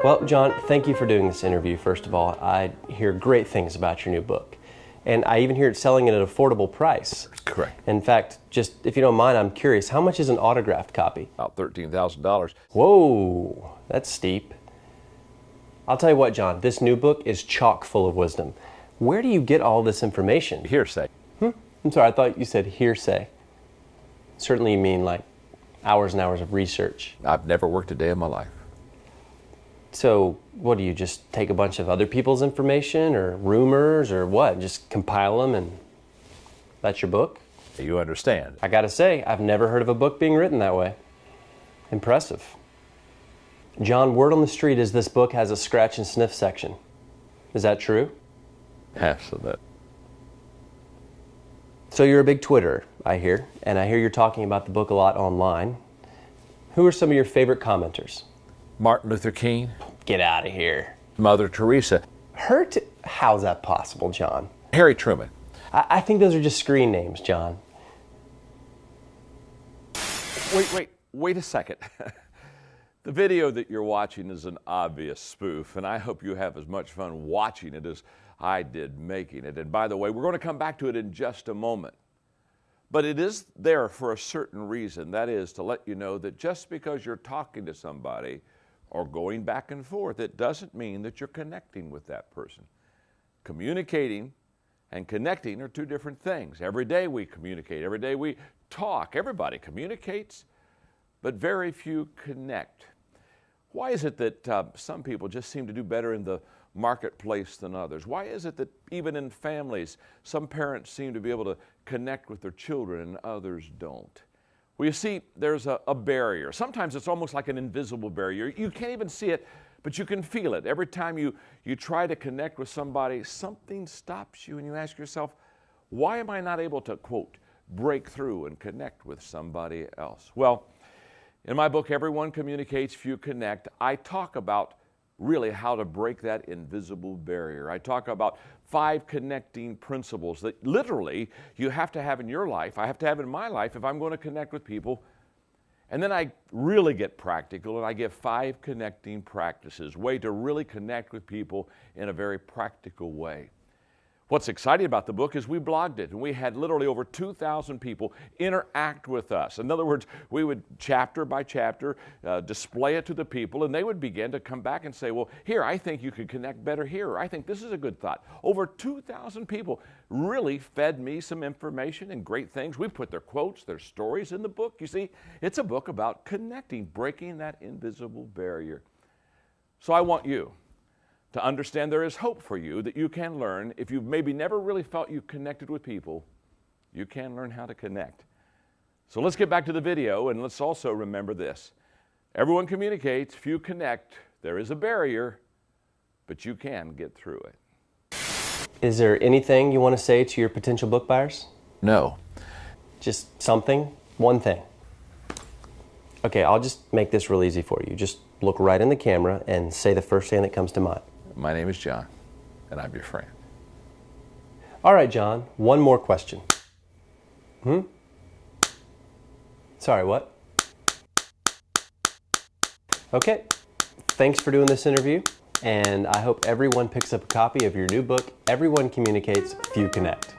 Well, John, thank you for doing this interview, first of all. I hear great things about your new book. And I even hear it selling at an affordable price. Correct. In fact, just if you don't mind, I'm curious, how much is an autographed copy? About $13,000. Whoa, that's steep. I'll tell you what, John, this new book is chock full of wisdom. Where do you get all this information? Hearsay. I'm sorry, I thought you said hearsay. Certainly you mean like hours and hours of research. I've never worked a day in my life. So what, do you just take a bunch of other people's information or rumors or what? Just compile them and that's your book? You understand. I gotta say, I've never heard of a book being written that way. Impressive. John, word on the street is this book has a scratch and sniff section. Is that true? Absolutely. So you're a big Twitterer, I hear, and I hear you're talking about the book a lot online. Who are some of your favorite commenters? Martin Luther King. Get out of here. Mother Teresa. How's that possible, John? Harry Truman. I think those are just screen names, John. Wait a second. The video that you're watching is an obvious spoof, and I hope you have as much fun watching it as I did making it. And by the way, we're going to come back to it in just a moment. But it is there for a certain reason. That is to let you know that just because you're talking to somebody or going back and forth, it doesn't mean that you're connecting with that person. Communicating and connecting are two different things. Every day we communicate. Every day we talk. Everybody communicates, but very few connect. Why is it that some people just seem to do better in the marketplace than others? Why is it that even in families, some parents seem to be able to connect with their children and others don't? Well, you see, there's a barrier. Sometimes it's almost like an invisible barrier. You can't even see it, but you can feel it. Every time you try to connect with somebody, something stops you and you ask yourself, why am I not able to, quote, break through and connect with somebody else? Well, in my book, Everyone Communicates, Few Connect, I talk about really how to break that invisible barrier. I talk about 5 connecting principles that literally you have to have in your life, I have to have in my life if I'm going to connect with people. And then I really get practical and I give 5 connecting practices, way to really connect with people in a very practical way. What's exciting about the book is we blogged it, and we had literally over 2,000 people interact with us. In other words, we would chapter by chapter display it to the people, and they would begin to come back and say, well, here, I think you could connect better here, or I think this is a good thought. Over 2,000 people really fed me some information and great things. We put their quotes, their stories in the book. You see, it's a book about connecting, breaking that invisible barrier. So I want you to understand there is hope for you, that you can learn. If you've maybe never really felt you connected with people, you can learn how to connect. So let's get back to the video, and let's also remember this. Everyone communicates, few connect. There is a barrier, but you can get through it. Is there anything you want to say to your potential book buyers? No. Just something? One thing? Okay, I'll just make this real easy for you. Just look right in the camera and say the first thing that comes to mind. My name is John, and I'm your friend. All right, John, one more question. Sorry, what? Okay, thanks for doing this interview, and I hope everyone picks up a copy of your new book, Everyone Communicates, Few Connect.